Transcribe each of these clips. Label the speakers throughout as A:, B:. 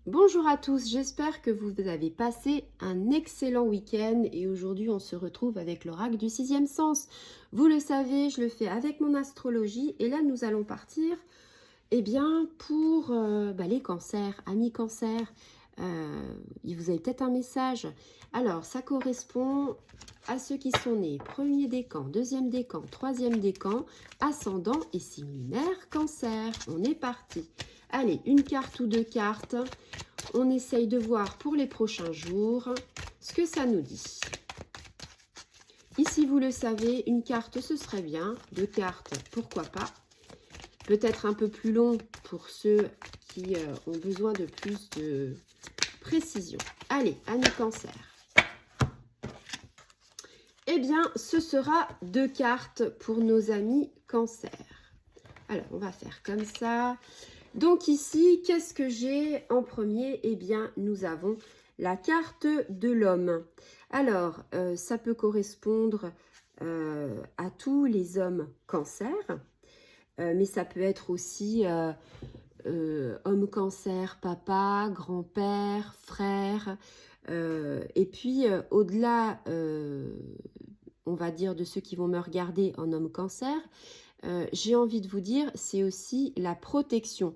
A: Bonjour à tous, j'espère que vous avez passé un excellent week-end et aujourd'hui on se retrouve avec l'oracle du sixième sens. Vous le savez, je le fais avec mon astrologie et là nous allons partir pour les cancers, amis cancers. Vous avez peut-être un message. Alors ça correspond à ceux qui sont nés premier décan, deuxième décan, troisième décan, ascendant et signe lunaire cancer. On est parti. Allez, une carte ou deux cartes. On essaye de voir pour les prochains jours ce que ça nous dit. Ici, vous le savez, une carte, ce serait bien. Deux cartes, pourquoi pas. Peut-être un peu plus long pour ceux qui ont besoin de plus de précision. Allez, amis cancer. Eh bien, ce sera deux cartes pour nos amis cancer. Alors, on va faire comme ça. Donc ici, qu'est-ce que j'ai en premier? Eh bien, nous avons la carte de l'homme. Alors, ça peut correspondre à tous les hommes cancer, mais ça peut être aussi homme cancer, papa, grand-père, frère. Et puis, au-delà, on va dire, de ceux qui vont me regarder en homme cancer, j'ai envie de vous dire, c'est aussi la protection.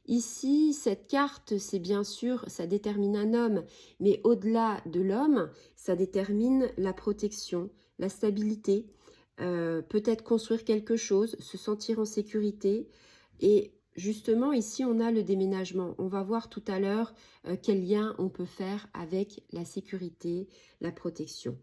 A: Ici, cette carte, c'est bien sûr, ça détermine un homme, mais au-delà de l'homme, ça détermine la protection, la stabilité, peut-être construire quelque chose, se sentir en sécurité. Et justement, ici, on a le déménagement. On va voir tout à l'heure quel lien on peut faire avec la sécurité, la protection.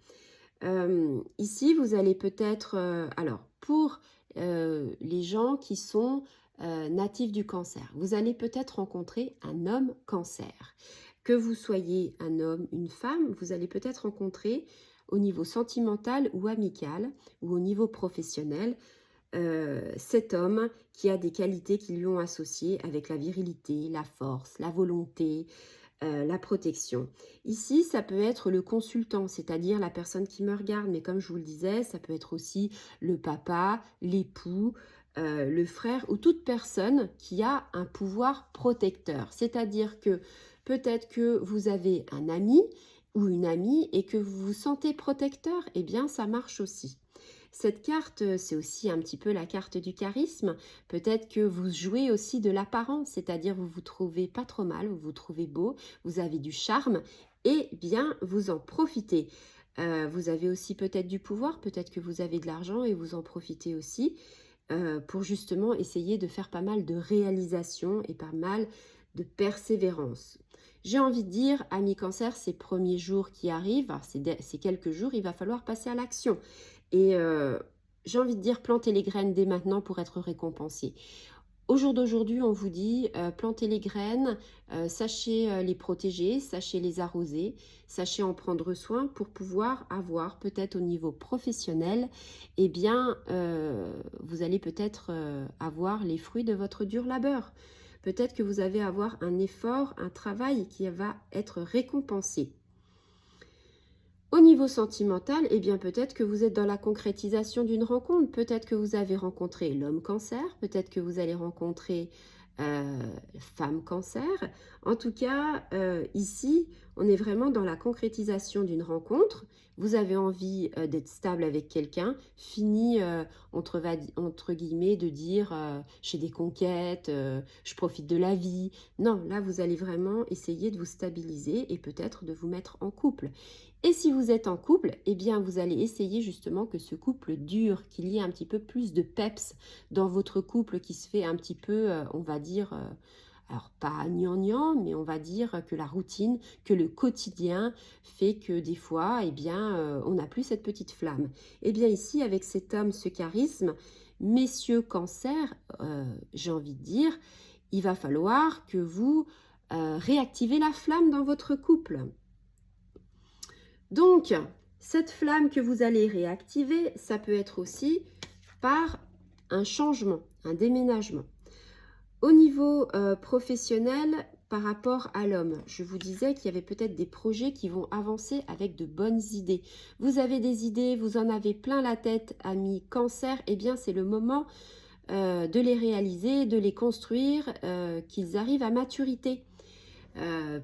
A: Ici, vous allez peut-être... alors, pour les gens qui sont natifs du cancer, vous allez peut-être rencontrer un homme cancer. Que vous soyez un homme, une femme, vous allez peut-être rencontrer au niveau sentimental ou amical ou au niveau professionnel cet homme qui a des qualités qui lui ont associées avec la virilité, la force, la volonté, la protection. Ici, ça peut être le consultant, c'est-à-dire la personne qui me regarde, mais comme je vous le disais, ça peut être aussi le papa, l'époux, le frère ou toute personne qui a un pouvoir protecteur. C'est-à-dire que peut-être que vous avez un ami ou une amie et que vous vous sentez protecteur, eh bien ça marche aussi. Cette carte, c'est aussi un petit peu la carte du charisme. Peut-être que vous jouez aussi de l'apparence, c'est-à-dire vous vous trouvez pas trop mal, vous vous trouvez beau, vous avez du charme et bien vous en profitez. Vous avez aussi peut-être du pouvoir, peut-être que vous avez de l'argent et vous en profitez aussi pour justement essayer de faire pas mal de réalisations et pas mal de persévérance. J'ai envie de dire, amis cancer, ces premiers jours qui arrivent, ces quelques jours, il va falloir passer à l'action. Et j'ai envie de dire, plantez les graines dès maintenant pour être récompensé. Au jour d'aujourd'hui, on vous dit, plantez les graines, sachez les protéger, sachez les arroser, sachez en prendre soin pour pouvoir avoir peut-être au niveau professionnel, eh bien, vous allez peut-être avoir les fruits de votre dur labeur. Peut-être que vous allez avoir un effort, un travail qui va être récompensé. Au niveau sentimental, eh bien peut-être que vous êtes dans la concrétisation d'une rencontre, peut-être que vous avez rencontré l'homme cancer, peut-être que vous allez rencontrer femme cancer. En tout cas, ici, on est vraiment dans la concrétisation d'une rencontre. Vous avez envie d'être stable avec quelqu'un, fini entre guillemets de dire j'ai des conquêtes, je profite de la vie. Non, là, vous allez vraiment essayer de vous stabiliser et peut-être de vous mettre en couple. Et si vous êtes en couple, eh bien vous allez essayer justement que ce couple dure, qu'il y ait un petit peu plus de peps dans votre couple qui se fait un petit peu, on va dire, alors pas gnangnan, mais on va dire que la routine, que le quotidien fait que des fois, eh bien, on n'a plus cette petite flamme. Eh bien ici, avec cet homme, ce charisme, messieurs cancer, j'ai envie de dire, il va falloir que vous réactivez la flamme dans votre couple. Donc, cette flamme que vous allez réactiver, ça peut être aussi par un changement, un déménagement. Au niveau professionnel, par rapport à l'homme, je vous disais qu'il y avait peut-être des projets qui vont avancer avec de bonnes idées. Vous avez des idées, vous en avez plein la tête, amis cancer, eh bien c'est le moment de les réaliser, de les construire, qu'ils arrivent à maturité.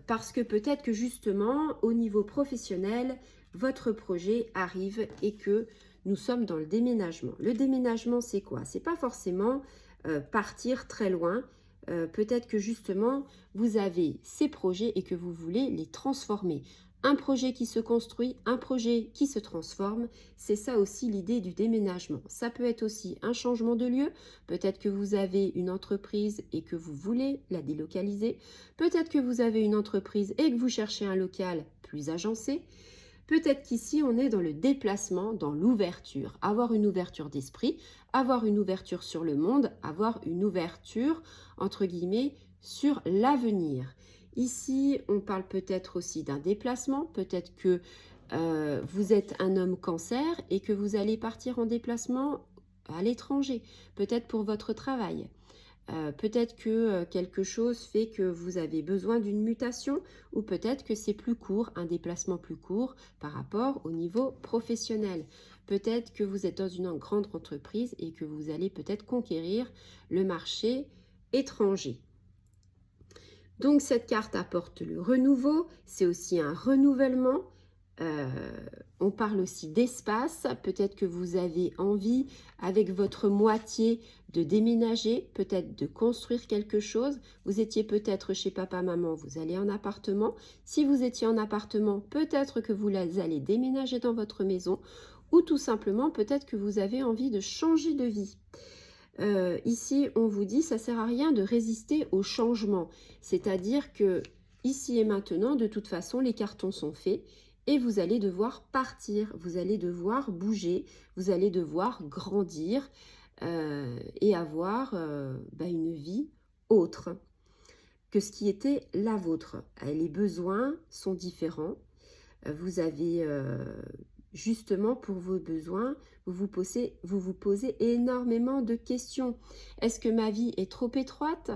A: parce que peut-être que justement, au niveau professionnel, votre projet arrive et que nous sommes dans le déménagement. Le déménagement, c'est quoi? C'est pas forcément partir très loin. Peut-être que justement, vous avez ces projets et que vous voulez les transformer. Un projet qui se construit, un projet qui se transforme, c'est ça aussi l'idée du déménagement. Ça peut être aussi un changement de lieu, peut-être que vous avez une entreprise et que vous voulez la délocaliser, peut-être que vous avez une entreprise et que vous cherchez un local plus agencé, peut-être qu'ici on est dans le déplacement, dans l'ouverture, avoir une ouverture d'esprit, avoir une ouverture sur le monde, avoir une ouverture, entre guillemets, sur l'avenir. Ici, on parle peut-être aussi d'un déplacement, peut-être que vous êtes un homme cancer et que vous allez partir en déplacement à l'étranger, peut-être pour votre travail. Peut-être que quelque chose fait que vous avez besoin d'une mutation ou peut-être que c'est plus court, un déplacement plus court par rapport au niveau professionnel. Peut-être que vous êtes dans une grande entreprise et que vous allez peut-être conquérir le marché étranger. Donc cette carte apporte le renouveau, c'est aussi un renouvellement. On parle aussi d'espace, peut-être que vous avez envie avec votre moitié de déménager, peut-être de construire quelque chose. Vous étiez peut-être chez papa, maman, vous allez en appartement. Si vous étiez en appartement, peut-être que vous allez déménager dans votre maison ou tout simplement peut-être que vous avez envie de changer de vie. Ici, on vous dit, ça sert à rien de résister au changement. C'est-à-dire que ici et maintenant, de toute façon, les cartons sont faits et vous allez devoir partir, vous allez devoir bouger, vous allez devoir grandir et avoir une vie autre que ce qui était la vôtre. Les besoins sont différents. Vous avez justement pour vos besoins, vous vous posez énormément de questions. Est-ce que ma vie est trop étroite?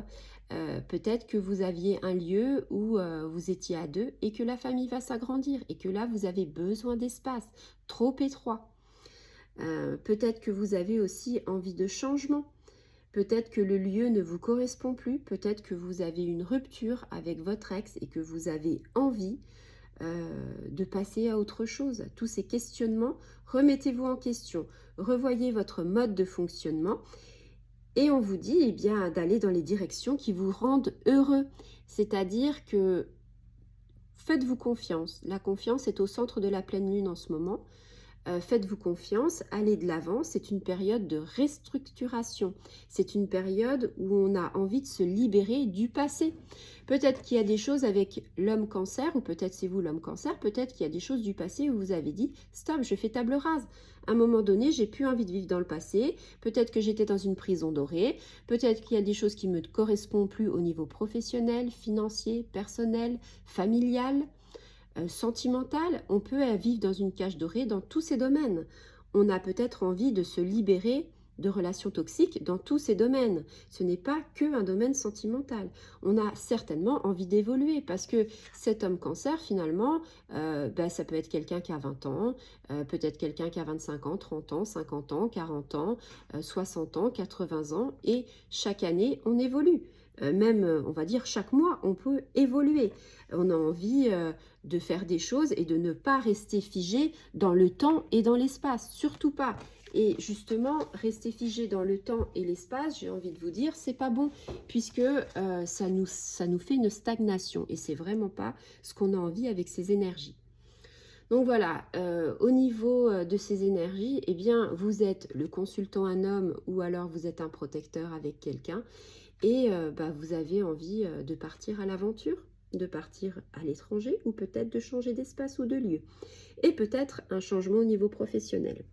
A: Peut-être que vous aviez un lieu où vous étiez à deux et que la famille va s'agrandir et que là vous avez besoin d'espace trop étroit. Peut-être que vous avez aussi envie de changement. Peut-être que le lieu ne vous correspond plus. Peut-être que vous avez une rupture avec votre ex et que vous avez envie de passer à autre chose. Tous ces questionnements, remettez-vous en question, revoyez votre mode de fonctionnement et on vous dit d'aller dans les directions qui vous rendent heureux. C'est-à-dire que faites-vous confiance. La confiance est au centre de la pleine lune en ce moment. Faites-vous confiance, allez de l'avant, c'est une période de restructuration, c'est une période où on a envie de se libérer du passé. Peut-être qu'il y a des choses avec l'homme cancer, ou peut-être c'est vous l'homme cancer, peut-être qu'il y a des choses du passé où vous avez dit « stop, je fais table rase ». À un moment donné, j'ai plus envie de vivre dans le passé, peut-être que j'étais dans une prison dorée, peut-être qu'il y a des choses qui ne me correspondent plus au niveau professionnel, financier, personnel, familial, sentimentale, on peut vivre dans une cage dorée dans tous ces domaines. On a peut-être envie de se libérer de relations toxiques dans tous ces domaines. Ce n'est pas que un domaine sentimental. On a certainement envie d'évoluer parce que cet homme cancer, finalement, ça peut être quelqu'un qui a 20 ans, peut-être quelqu'un qui a 25 ans, 30 ans, 50 ans, 40 ans, 60 ans, 80 ans et chaque année, on évolue. Même, on va dire, chaque mois, on peut évoluer. On a envie de faire des choses et de ne pas rester figé dans le temps et dans l'espace, surtout pas. Et justement, rester figé dans le temps et l'espace, j'ai envie de vous dire, c'est pas bon, puisque ça nous fait une stagnation. Et c'est vraiment pas ce qu'on a envie avec ces énergies. Donc voilà, au niveau de ces énergies, eh bien, vous êtes le consultant un homme ou alors vous êtes un protecteur avec quelqu'un et vous avez envie de partir à l'aventure, de partir à l'étranger ou peut-être de changer d'espace ou de lieu. Et peut-être un changement au niveau professionnel.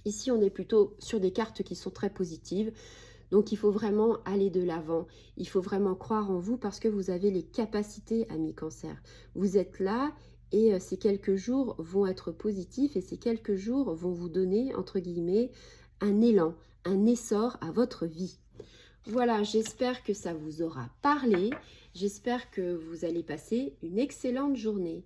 A: Ici, on est plutôt sur des cartes qui sont très positives. Donc, il faut vraiment aller de l'avant. Il faut vraiment croire en vous parce que vous avez les capacités, amis cancer. Vous êtes là et ces quelques jours vont être positifs et ces quelques jours vont vous donner, entre guillemets, un élan, un essor à votre vie. Voilà, j'espère que ça vous aura parlé. J'espère que vous allez passer une excellente journée.